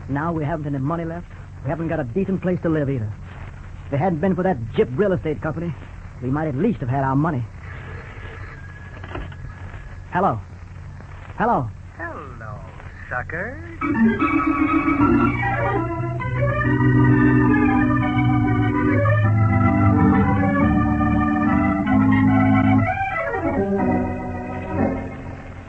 Now we haven't any money left. We haven't got a decent place to live either. If it hadn't been for that Jip real estate company, we might at least have had our money. Hello. Hello. Hello, suckers.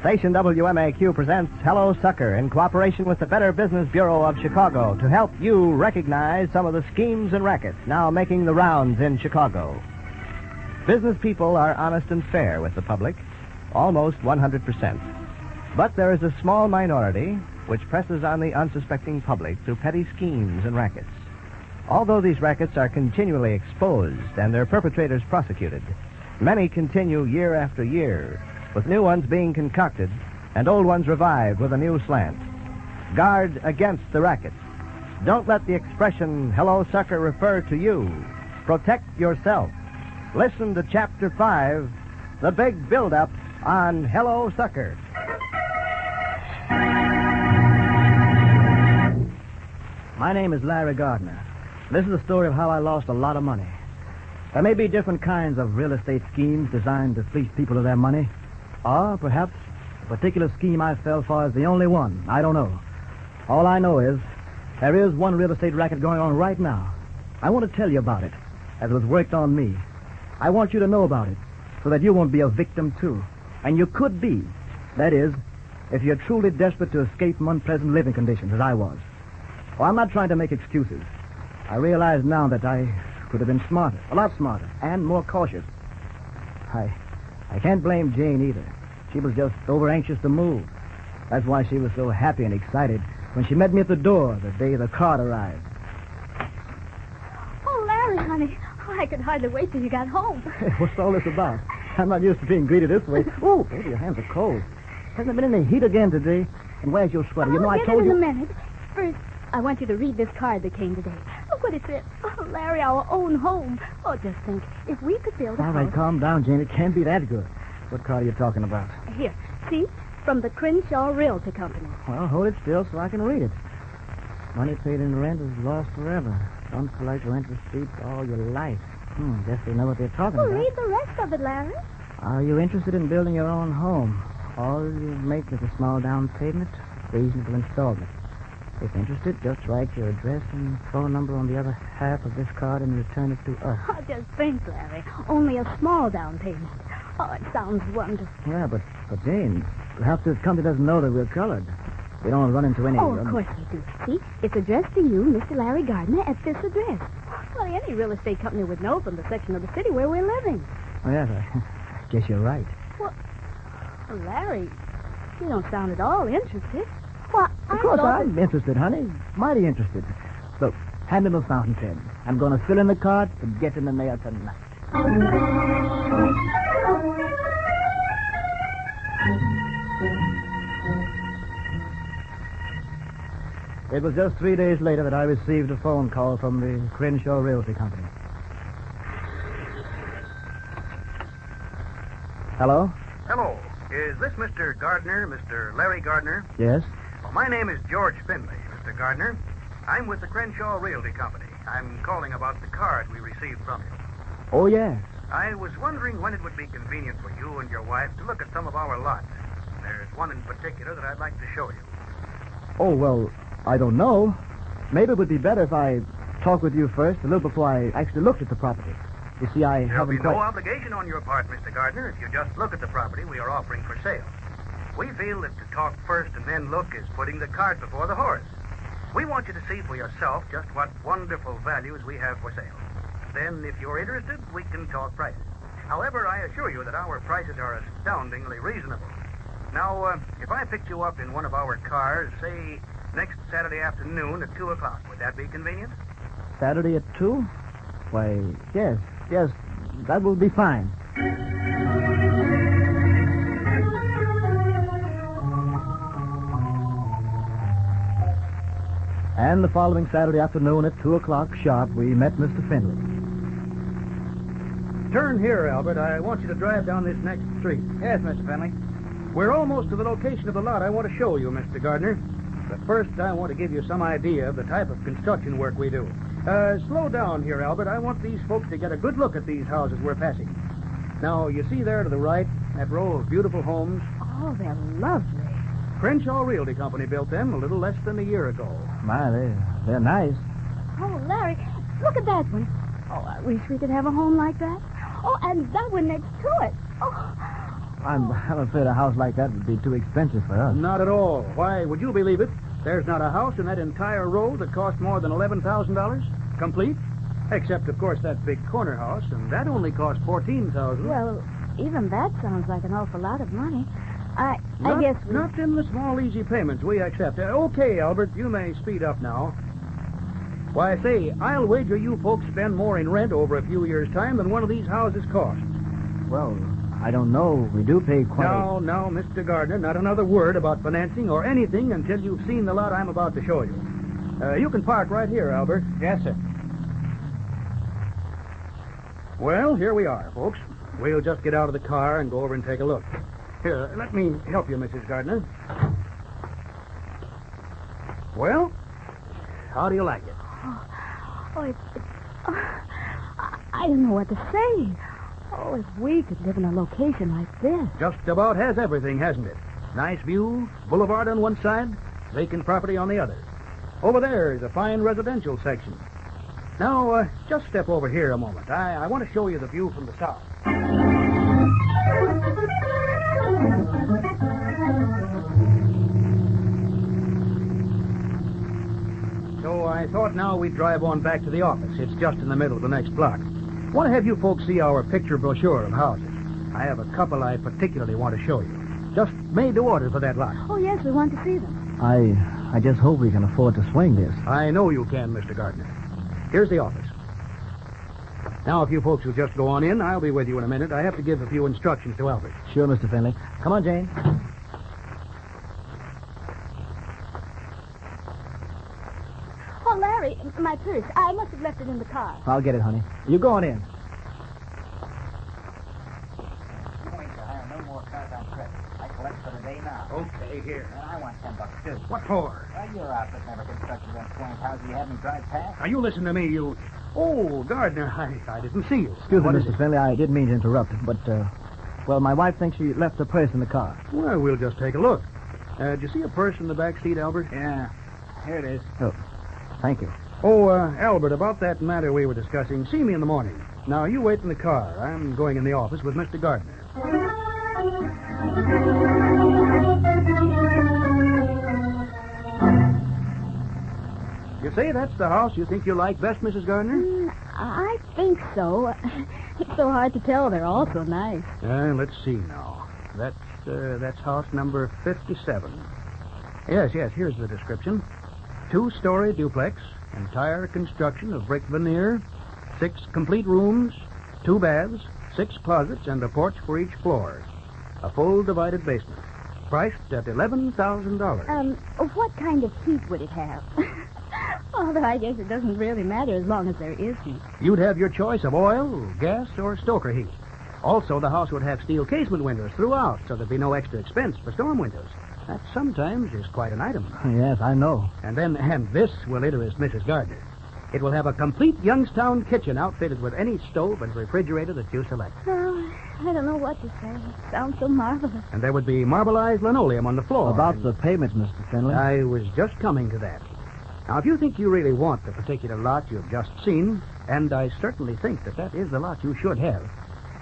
Station WMAQ presents Hello Sucker in cooperation with the Better Business Bureau of Chicago to help you recognize some of the schemes and rackets now making the rounds in Chicago. Business people are honest and fair with the public, almost 100%. But there is a small minority which presses on the unsuspecting public through petty schemes and rackets. Although these rackets are continually exposed and their perpetrators prosecuted, many continue year after year, with new ones being concocted and old ones revived with a new slant. Guard against the rackets. Don't let the expression, hello, sucker, refer to you. Protect yourself. Listen to Chapter 5, The Big Buildup on Hello, Sucker. My name is Larry Gardner. This is a story of how I lost a lot of money. There may be different kinds of real estate schemes designed to fleece people of their money. Or perhaps the particular scheme I fell for is the only one. I don't know. All I know is there is one real estate racket going on right now. I want to tell you about it, as it was worked on me. I want you to know about it, so that you won't be a victim, too. And you could be. That is, if you're truly desperate to escape from unpleasant living conditions, as I was. Oh, I'm not trying to make excuses. I realize now that I could have been smarter, a lot smarter, and more cautious. I can't blame Jane either. She was just over-anxious to move. That's why she was so happy and excited when she met me at the door the day the cart arrived. Oh, Larry, honey. Oh, I could hardly wait till you got home. Hey, what's all this about? I'm not used to being greeted this way. Oh, baby, your hands are cold. Hasn't it been any heat again today? And where's your sweater? You know, I told you... I'll get it in a minute. First, I want you to read this card that came today. Look what it said. Oh, Larry, our own home. Oh, just think, if we could build a All house... right, calm down, Jane. It can't be that good. What card are you talking about? Here, see? From the Crenshaw Realty Company. Well, hold it still so I can read it. Money paid in rent is lost forever. Don't collect interest receipts all your life. Guess they know what they're talking about. Read the rest of it, Larry. Are you interested in building your own home? All you make is a small down payment, reasonable installment. If interested, just write your address and phone number on the other half of this card and return it to us. Oh, just think, Larry. Only a small down payment. Oh, it sounds wonderful. Yeah, but Jane, perhaps this company doesn't know that we're colored. We don't run into any... Oh, of course we do. See, it's addressed to you, Mr. Larry Gardner, at this address. Well, any real estate company would know from the section of the city where we're living. Oh, yes, I guess you're right. Well, Larry, you don't sound at all interested. Well, Of course, I'm interested, honey. Mighty interested. Look, hand me the fountain pen. I'm going to fill in the card and get in the mail tonight. It was just 3 days later that I received a phone call from the Crenshaw Realty Company. Hello? Hello. Is this Mr. Gardner, Mr. Larry Gardner? Yes? Well, my name is George Finley, Mr. Gardner. I'm with the Crenshaw Realty Company. I'm calling about the card we received from you. Oh, yes. I was wondering when it would be convenient for you and your wife to look at some of our lots. There's one in particular that I'd like to show you. Oh, well, I don't know. Maybe it would be better if I talked with you first, a little before I actually looked at the property. You see, I There'll be haven't no obligation on your part, Mr. Gardner, if you just look at the property we are offering for sale. We feel that to talk first and then look is putting the cart before the horse. We want you to see for yourself just what wonderful values we have for sale. Then, if you're interested, we can talk prices. However, I assure you that our prices are astoundingly reasonable. Now, if I picked you up in one of our cars, say, next Saturday afternoon at 2 o'clock, would that be convenient? Saturday at 2? Why, yes, that will be fine. And the following Saturday afternoon at 2 o'clock sharp, we met Mr. Finley. Turn here, Albert. I want you to drive down this next street. Yes, Mr. Finley. We're almost to the location of the lot I want to show you, Mr. Gardner. But first, I want to give you some idea of the type of construction work we do. Slow down here, Albert. I want these folks to get a good look at these houses we're passing. Now, you see there to the right, that row of beautiful homes? Oh, they're lovely. Crenshaw Realty Company built them a little less than a year ago. My, they're nice. Oh, Larry, look at that one. Oh, I wish we could have a home like that. Oh, and that one next to it. Oh. I'm afraid a house like that would be too expensive for us. Not at all. Why, would you believe it? There's not a house in that entire row that cost more than $11,000, complete. Except, of course, that big corner house, and that only cost $14,000. Well, even that sounds like an awful lot of money. I Not- guess we... Not in the small, easy payments we accept. Okay, Albert, you may speed up now. Why, say, I'll wager you folks spend more in rent over a few years' time than one of these houses cost. Well, I don't know. We do pay quite Now, Mr. Gardner, not another word about financing or anything until you've seen the lot I'm about to show you. You can park right here, Albert. Yes, sir. Well, here we are, folks. We'll just get out of the car and go over and take a look. Here, let me help you, Mrs. Gardner. Well, how do you like it? I don't know what to say. Oh, if we could live in a location like this. Just about has everything, hasn't it? Nice view, boulevard on one side, vacant property on the other. Over there is a fine residential section. Now, just step over here a moment. I want to show you the view from the south. So I thought now we'd drive on back to the office. It's just in the middle of the next block. I want to have you folks see our picture brochure of houses. I have a couple I particularly want to show you. Just made to order for that lot. Oh, yes, we want to see them. I just hope we can afford to swing this. I know you can, Mr. Gardner. Here's the office. Now, if you folks will just go on in, I'll be with you in a minute. I have to give a few instructions to Albert. Sure, Mr. Finley. Come on, Jane. Oh, Larry, my purse. I must have left it in the car. I'll get it, honey. You go on in. You ain't to hire no more cars on credit. I collect for the day now. Okay, here. And I want $10 too. What for? Well, your outfit never constructed them swank houses you had me drive past. Now, you listen to me, you... Oh, Gardner, I didn't see you. Excuse me, What is Mr. it? Finley. I didn't mean to interrupt, but, well, my wife thinks she left her purse in the car. Well, we'll just take a look. Did you see a purse in the back seat, Albert? Yeah. Here it is. Oh, thank you. Oh, Albert, about that matter we were discussing, see me in the morning. Now, you wait in the car. I'm going in the office with Mr. Gardner. You say that's the house you think you like best, Mrs. Gardner? I think so. It's so hard to tell. They're all so nice. Let's see now. That's house number 57. Yes, here's the description. 2-story duplex, entire construction of brick veneer, 6 complete rooms, 2 baths, 6 closets, and a porch for each floor. A full divided basement. Priced at $11,000. What kind of heat would it have? Although I guess it doesn't really matter as long as there is heat. You'd have your choice of oil, gas, or stoker heat. Also, the house would have steel casement windows throughout, so there'd be no extra expense for storm windows. That sometimes is quite an item. Yes, I know. And this will interest Mrs. Gardner. It will have a complete Youngstown kitchen outfitted with any stove and refrigerator that you select. Oh, I don't know what to say. It sounds so marvelous. And there would be marbleized linoleum on the floor. About the payments, Mr. Finley. I was just coming to that. Now, if you think you really want the particular lot you've just seen, and I certainly think that is the lot you should have,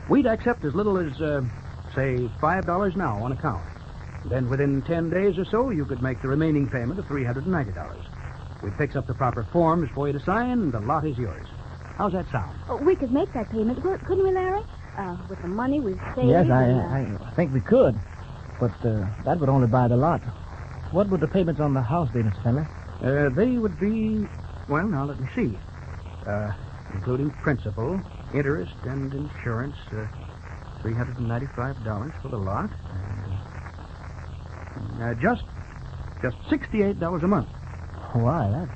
we'd accept as little as, say, $5 now on account. Then within 10 days or so, you could make the remaining payment of $390. We'd fix up the proper forms for you to sign, and the lot is yours. How's that sound? Oh, we could make that payment, couldn't we, Larry? With the money we've saved. Yes, I think we could. But that would only buy the lot. What would the payments on the house be, Mr. Finley? They would be, well, now let me see. Including principal, interest, and insurance, $395 for the lot. Just $68 a month. Why,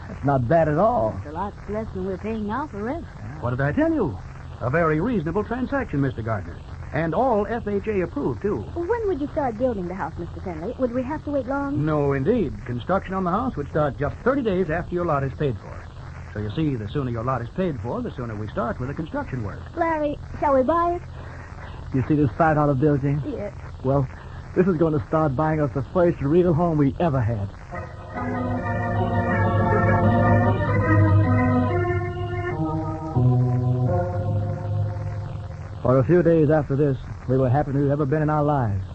that's not bad at all. It's a lot less than we're paying now for rent. What did I tell you? A very reasonable transaction, Mr. Gardner. And all FHA approved, too. When would you start building the house, Mr. Finley? Would we have to wait long? No, indeed. Construction on the house would start just 30 days after your lot is paid for. So you see, the sooner your lot is paid for, the sooner we start with the construction work. Larry, shall we buy it? You see this $5 bill, Jane? Yes. Well, this is going to start buying us the first real home we ever had. For a few days after this, we were happier than we've ever been in our lives.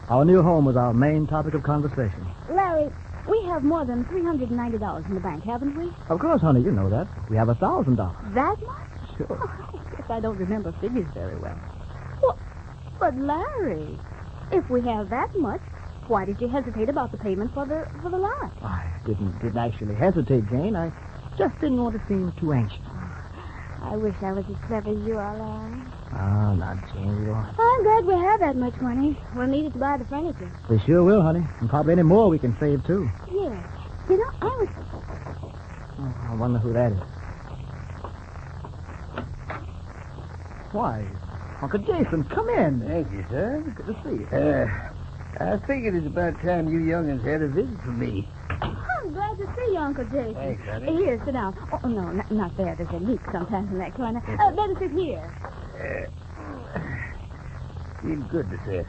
Our new home was our main topic of conversation. Larry, we have more than $390 in the bank, haven't we? Of course, honey, you know that. We have $1,000. That much? Sure. I guess I don't remember figures very well. But Larry, if we have that much, why did you hesitate about the payment for the lot? I didn't actually hesitate, Jane. I just didn't want to seem too anxious. I wish I was as clever as you are, Larry. Oh, not Jane. You don't. I'm glad we have that much money. We'll need it to buy the furniture. We sure will, honey. And probably any more we can save, too. Yeah. You know, I was... Oh, I wonder who that is. Why, Uncle Jason, come in. Thank you, sir. Good to see you. I figured it's about time you young'uns had a visit from me. I'm glad to see you, Uncle Jason. Thanks, honey. Here, sit down. Oh, no, not there. There's a leak sometimes in that corner. Better sit here. Feels good to sit.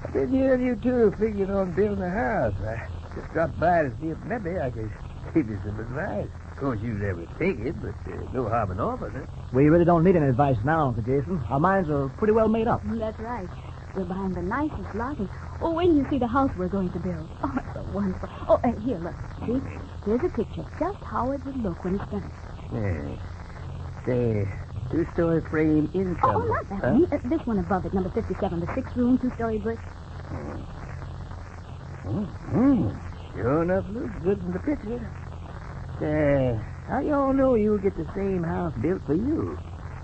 I've been hearing you two figuring on building a house. I just dropped by to see if maybe I could give you some advice. Of course, you never take it, but no harm in offering it. We really don't need any advice now, Uncle Jason. Our minds are pretty well made up. That's right. We're buying the nicest lot, and when you see the house we're going to build. Oh, it's so wonderful. Oh, and here, look. See? Here's a picture of just how it would look when it's finished. Yeah. Say, two-story frame income. Oh, not that one. This one above it, number 57, the 6-room, 2-story brick. Sure enough looks good from the picture. How y'all know you'll get the same house built for you?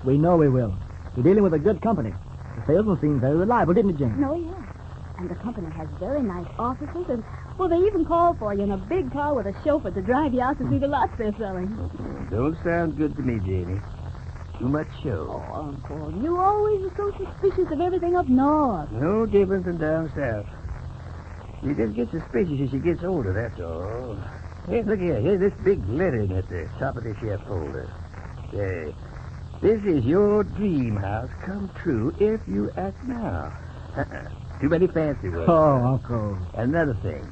We know we will. We're dealing with a good company. The salesman seemed very reliable, didn't it, Jane? No, yes. And the company has very nice offices, and, they even call for you in a big car with a chauffeur to drive you out to see the lots they're selling. Don't sound good to me, Janie. Too much show. Oh, Uncle, you always are so suspicious of everything up north. No different than down south. You just get suspicious as you gets older, that's all. Hey, look here. Here's this big lettering at the top of the chef folder. Say, this is your dream house come true if you act now. Too many fancy words. Oh, Uncle. Another thing.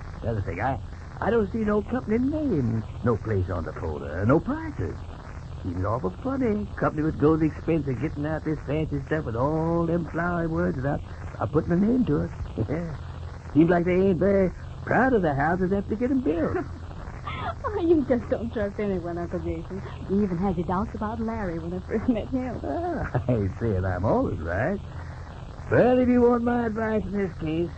I don't see no company name, no place on the folder, no prices. Seems awful funny. Company would go the expense of getting out this fancy stuff with all them flowery words without putting a name to it. Seems like they ain't very proud of the houses after they get them built. Oh, you just don't trust anyone, Uncle Jason. You even had your doubts about Larry when I first met him. I ain't saying I'm always right. But if you want my advice in this case,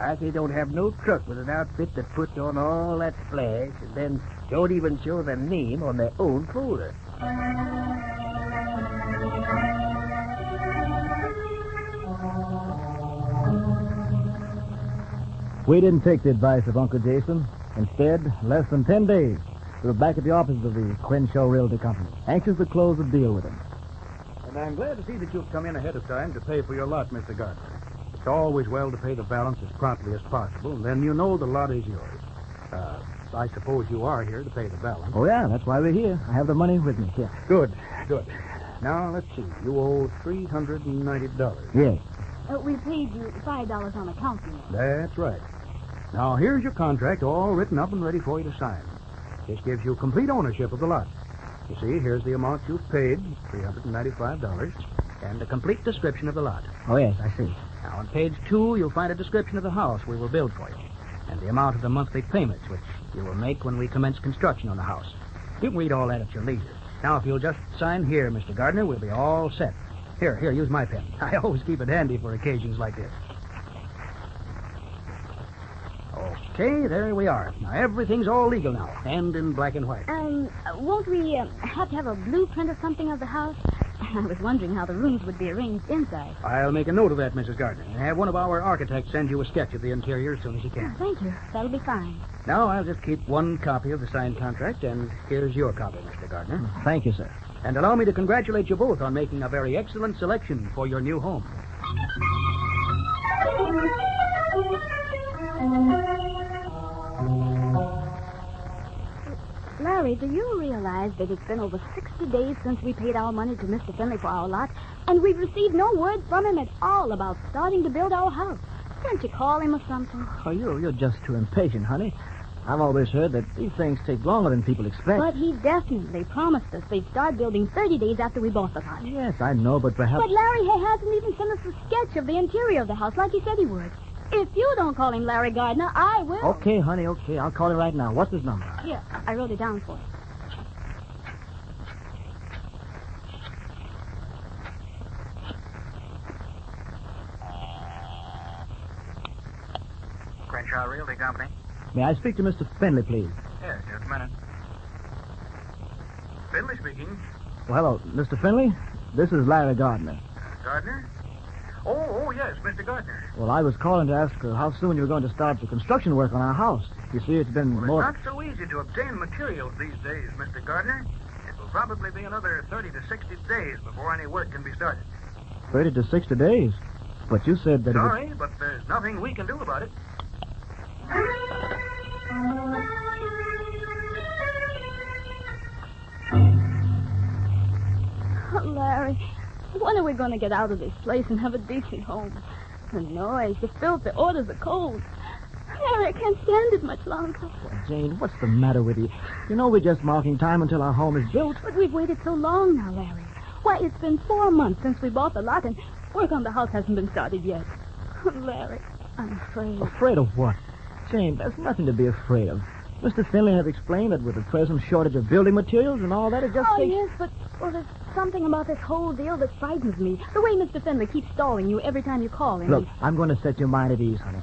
I say don't have no truck with an outfit that puts on all that flash and then don't even show their name on their own folder. We didn't take the advice of Uncle Jason. Instead, less than 10 days, we were back at the offices of the Crenshaw Realty Company, anxious to close the deal with him. And I'm glad to see that you've come in ahead of time to pay for your lot, Mr. Gardner. It's always well to pay the balance as promptly as possible, and then you know the lot is yours. I suppose you are here to pay the balance. Oh, yeah, that's why we're here. I have the money with me. Here. Good. Now, let's see. You owe $390. Yes. We paid you $5 on account, you know. That's right. Now, here's your contract all written up and ready for you to sign. This gives you complete ownership of the lot. You see, here's the amount you've paid, $395, and a complete description of the lot. Oh, yes, I see. Now, on page 2, you'll find a description of the house we will build for you, and the amount of the monthly payments which you will make when we commence construction on the house. You can read all that at your leisure. Now, if you'll just sign here, Mr. Gardner, we'll be all set. Here, use my pen. I always keep it handy for occasions like this. Okay, there we are. Now, everything's all legal now, and in black and white. Won't we have to have a blueprint or something of the house? I was wondering how the rooms would be arranged inside. I'll make a note of that, Mrs. Gardner, and have one of our architects send you a sketch of the interior as soon as he can. Oh, thank you. That'll be fine. Now, I'll just keep one copy of the signed contract, and here's your copy, Mr. Gardner. Thank you, sir. And allow me to congratulate you both on making a very excellent selection for your new home. Larry, do you realize that it's been over 60 days since we paid our money to Mr. Finley for our lot, and we've received no word from him at all about starting to build our house? Can't you call him or something? Oh, you're just too impatient, honey. I've always heard that these things take longer than people expect. But he definitely promised us they'd start building 30 days after we bought the lot. Yes, I know, but perhaps... But Larry hasn't even sent us a sketch of the interior of the house like he said he would. If you don't call him Larry Gardner, I will. Okay, honey, okay. I'll call him right now. What's his number? Here, I wrote it down for you. Crenshaw Realty Company. May I speak to Mr. Finley, please? Yes, just a minute. Finley speaking. Well, hello, Mr. Finley. This is Larry Gardner. Gardner? Oh, yes, Mr. Gardner. Well, I was calling to ask how soon you were going to start the construction work on our house. You see, it's been Well, more... it's not so easy to obtain materials these days, Mr. Gardner. It will probably be another 30 to 60 days before any work can be started. 30 to 60 days. But you said that Sorry, but there's nothing we can do about it. Oh, Larry, when are we going to get out of this place and have a decent home? The noise, the filth, the odors, the cold. Larry, I can't stand it much longer. Jane, what's the matter with you? You know we're just marking time until our home is built. But we've waited so long now, Larry. Why, it's been 4 months since we bought the lot, and work on the house hasn't been started yet. Oh, Larry, I'm afraid. Afraid of what? Jane, there's nothing to be afraid of. Mr. Finley has explained that with the present shortage of building materials and all that, it just takes... Yes, but there's something about this whole deal that frightens me. The way Mr. Finley keeps stalling you every time you call him. Look, I'm going to set your mind at ease, honey,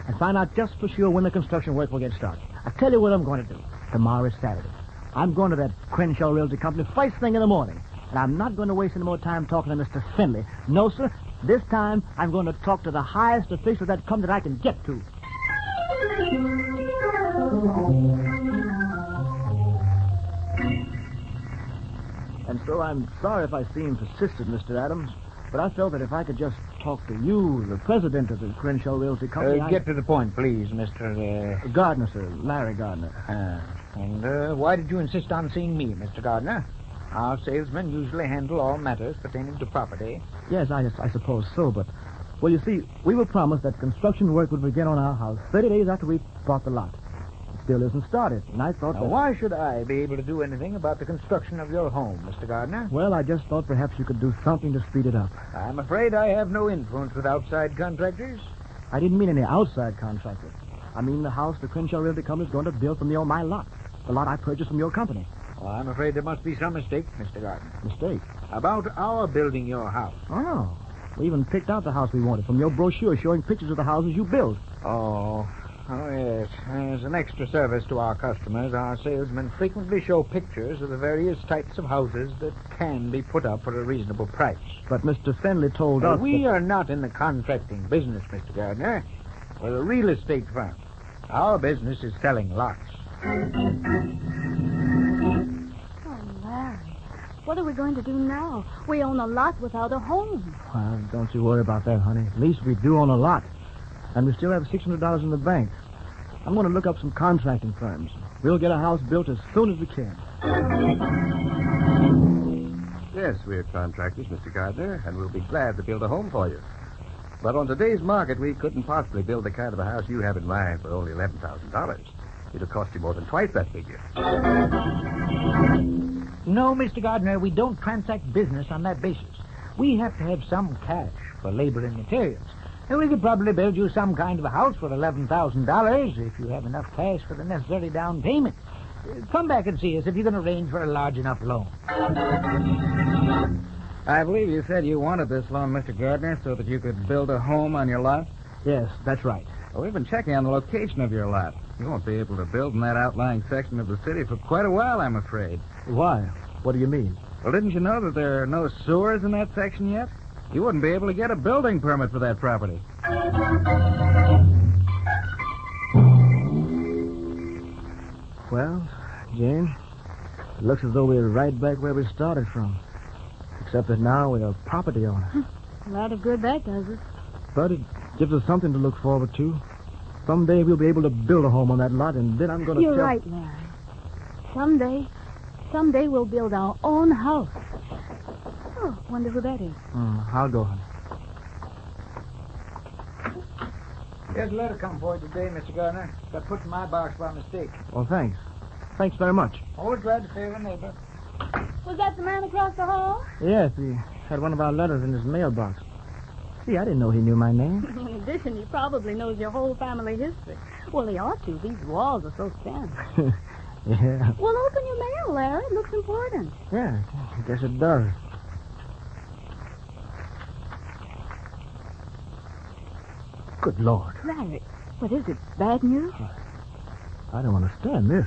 and find out just for sure when the construction work will get started. I'll tell you what I'm going to do. Tomorrow is Saturday. I'm going to that Crenshaw Realty Company first thing in the morning, and I'm not going to waste any more time talking to Mr. Finley. No, sir. This time, I'm going to talk to the highest official of that company that I can get to. And so I'm sorry if I seem persistent, Mr. Adams, but I felt that if I could just talk to you, the president of the Crenshaw Realty Company... Get to the point, please, Mr. Gardner, sir. Larry Gardner. And why did you insist on seeing me, Mr. Gardner? Our salesmen usually handle all matters pertaining to property. Yes, I suppose so, but... Well, you see, we were promised that construction work would begin on our house 30 days after we bought the lot. It still isn't started, and I thought Now, why should I be able to do anything about the construction of your home, Mr. Gardner? Well, I just thought perhaps you could do something to speed it up. I'm afraid I have no influence with outside contractors. I didn't mean any outside contractor. I mean the house the Crenshaw Realty Company is going to build from my lot. The lot I purchased from your company. Well, I'm afraid there must be some mistake, Mr. Gardner. Mistake? About our building your house. Oh. We even picked out the house we wanted from your brochure showing pictures of the houses you built. Oh, yes. As an extra service to our customers, our salesmen frequently show pictures of the various types of houses that can be put up for a reasonable price. But Mr. Finley told us we are not in the contracting business, Mr. Gardner. We're a real estate firm. Our business is selling lots. What are we going to do now? We own a lot without a home. Well, don't you worry about that, honey. At least we do own a lot. And we still have $600 in the bank. I'm going to look up some contracting firms. We'll get a house built as soon as we can. Yes, we're contractors, Mr. Gardner, and we'll be glad to build a home for you. But on today's market, we couldn't possibly build the kind of a house you have in mind for only $11,000. It'll cost you more than twice that figure. No, Mr. Gardner, we don't transact business on that basis. We have to have some cash for labor and materials. And we could probably build you some kind of a house for $11,000 if you have enough cash for the necessary down payment. Come back and see us if you can arrange for a large enough loan. I believe you said you wanted this loan, Mr. Gardner, so that you could build a home on your lot? Yes, that's right. Well, we've been checking on the location of your lot. You won't be able to build in that outlying section of the city for quite a while, I'm afraid. Why? What do you mean? Well, didn't you know that there are no sewers in that section yet? You wouldn't be able to get a building permit for that property. Well, Jane, it looks as though we're right back where we started from. Except that now we're a property owner. A lot of good that does us. But it gives us something to look forward to. Someday we'll be able to build a home on that lot, and then I'm going to You're right, Larry. Someday we'll build our own house. Oh, wonder who that is. I'll go, honey. There's a letter come for you today, Mr. Gardner. Got put in my box by mistake. Well, thanks. Thanks very much. Always glad to save a neighbor. Was that the man across the hall? Yes, he had one of our letters in his mailbox. See, I didn't know he knew my name. In addition, he probably knows your whole family history. Well, he ought to. These walls are so thin. Yeah. Well, open your mail, Larry. It looks important. Yeah, I guess it does. Good Lord. Larry, what is it? Bad news? I don't understand this.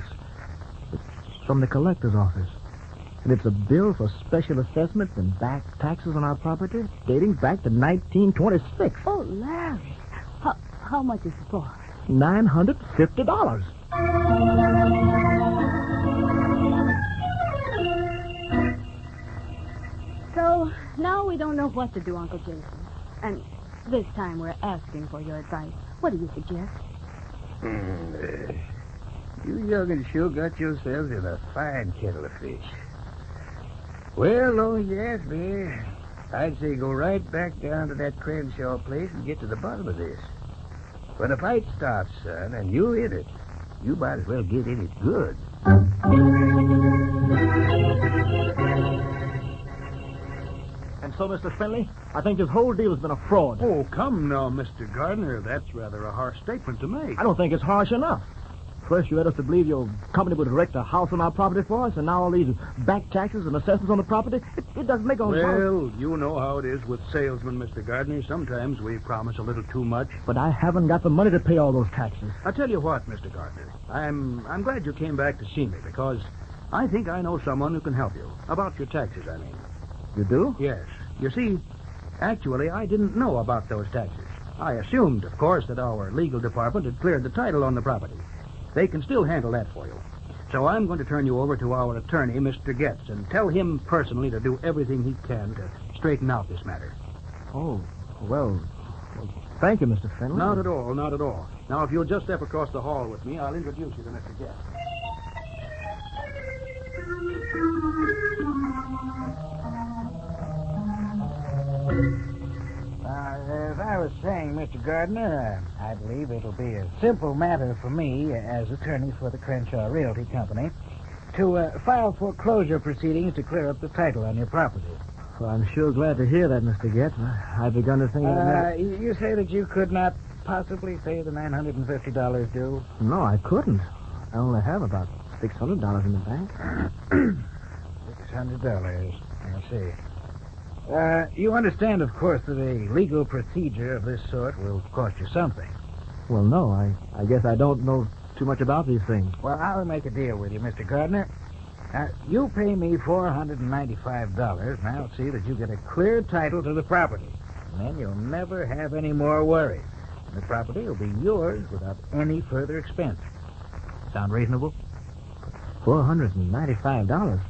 It's from the collector's office. And it's a bill for special assessments and back taxes on our property dating back to 1926. Oh, Larry. How much is it for? $950. So, now we don't know what to do, Uncle Jason. And this time we're asking for your advice. What do you suggest? You young'uns sure got yourselves in a fine kettle of fish. Well, long as you ask me, I'd say go right back down to that Crenshaw place and get to the bottom of this. When the fight starts, son, and you're in it, you might as well get in it good. And so, Mr. Finley, I think this whole deal has been a fraud. Oh, come now, Mr. Gardner. That's rather a harsh statement to make. I don't think it's harsh enough. First, you had us to believe your company would erect a house on our property for us, and now all these back taxes and assessments on the property, it doesn't make all sense. Well, you know how it is with salesmen, Mr. Gardner. Sometimes we promise a little too much. But I haven't got the money to pay all those taxes. I'll tell you what, Mr. Gardner. I'm glad you came back to see me, because I think I know someone who can help you. About your taxes, I mean. You do? Yes. You see, actually, I didn't know about those taxes. I assumed, of course, that our legal department had cleared the title on the property. They can still handle that for you. So I'm going to turn you over to our attorney, Mr. Getz, and tell him personally to do everything he can to straighten out this matter. Oh, well, thank you, Mr. Finley. Not at all, not at all. Now, if you'll just step across the hall with me, I'll introduce you to Mr. Getz. As I was saying, Mr. Gardner, I believe it'll be a simple matter for me, as attorney for the Crenshaw Realty Company, to file foreclosure proceedings to clear up the title on your property. Well, I'm sure glad to hear that, Mr. Getz. I've begun to think that... You say that you could not possibly pay the $950 due? No, I couldn't. I only have about $600 in the bank. $600. I see. You understand, of course, that a legal procedure of this sort will cost you something. Well, no, I guess I don't know too much about these things. Well, I'll make a deal with you, Mr. Gardner. You pay me $495, and I'll see that you get a clear title to the property. And then you'll never have any more worries. The property will be yours without any further expense. Sound reasonable? $495?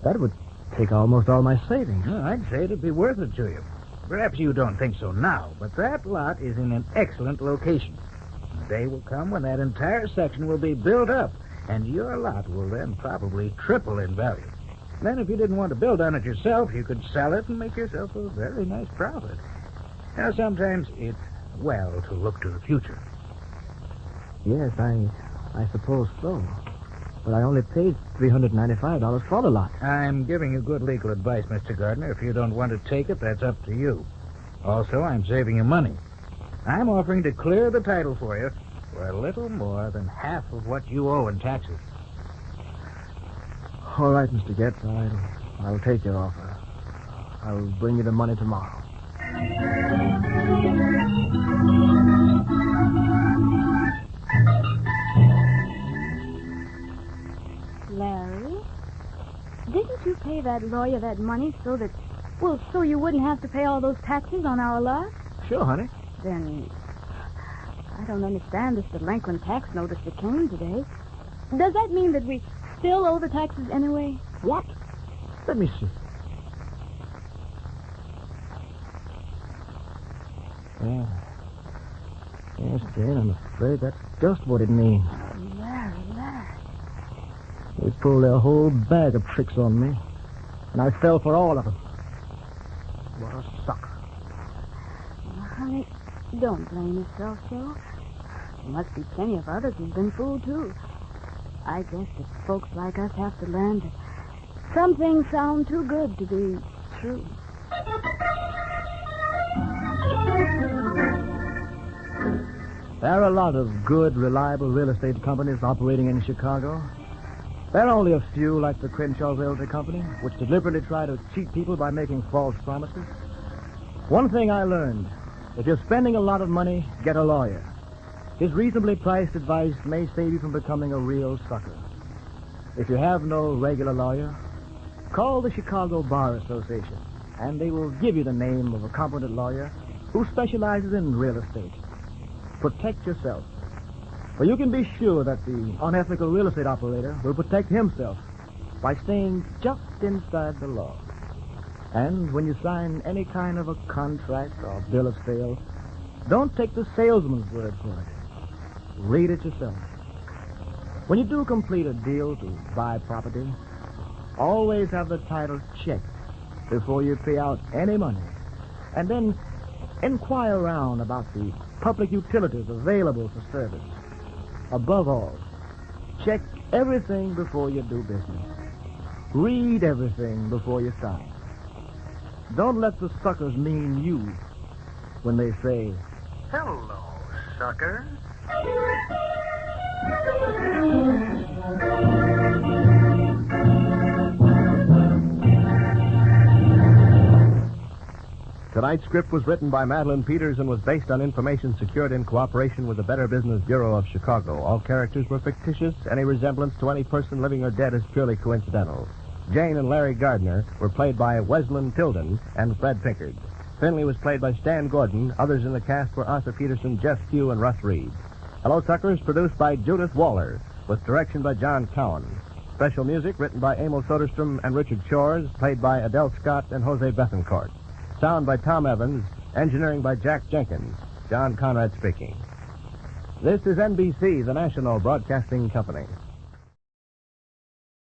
That would take almost all my savings. Well, I'd say it'd be worth it to you. Perhaps you don't think so now, but that lot is in an excellent location. The day will come when that entire section will be built up, and your lot will then probably triple in value. Then, if you didn't want to build on it yourself, you could sell it and make yourself a very nice profit. Now, sometimes it's well to look to the future. Yes, I suppose so. But I only paid $395 for the lot. I'm giving you good legal advice, Mr. Gardner. If you don't want to take it, that's up to you. Also, I'm saving you money. I'm offering to clear the title for you for a little more than half of what you owe in taxes. All right, Mr. Getz, I'll take your offer. I'll bring you the money tomorrow. Larry, didn't you pay that lawyer that money so you wouldn't have to pay all those taxes on our lot? Sure, honey. Then I don't understand this delinquent tax notice that came today. Does that mean that we still owe the taxes anyway? What? Let me see. Yeah. Yes, Jane, I'm afraid that's just what it means. Larry. They pulled their whole bag of tricks on me, and I fell for all of them. What a sucker. Well, honey, don't blame yourself so. There must be plenty of others who've been fooled, too. I guess that folks like us have to learn that some things sound too good to be true. There are a lot of good, reliable real estate companies operating in Chicago. There are only a few, like the Crenshaw Realty Company, which deliberately try to cheat people by making false promises. One thing I learned, if you're spending a lot of money, get a lawyer. His reasonably priced advice may save you from becoming a real sucker. If you have no regular lawyer, call the Chicago Bar Association, and they will give you the name of a competent lawyer who specializes in real estate. Protect yourself, for you can be sure that the unethical real estate operator will protect himself by staying just inside the law. And when you sign any kind of a contract or bill of sale, don't take the salesman's word for it. Read it yourself. When you do complete a deal to buy property, always have the title checked before you pay out any money. And then inquire around about the public utilities available for service. Above all, check everything before you do business. Read everything before you sign. Don't let the suckers mean you when they say, Hello, sucker. Tonight's script was written by Madeline Peters and was based on information secured in cooperation with the Better Business Bureau of Chicago. All characters were fictitious. Any resemblance to any person living or dead is purely coincidental. Jane and Larry Gardner were played by Wesleyan Tilden and Fred Pinkard. Finley was played by Stan Gordon. Others in the cast were Arthur Peterson, Jeff Pugh, and Russ Reed. Hello, Suckers, produced by Judith Waller, with direction by John Cowan. Special music written by Emil Soderstrom and Richard Shores, played by Adele Scott and Jose Bethencourt. Sound by Tom Evans, engineering by Jack Jenkins. John Conrad speaking. This is NBC, the national broadcasting company.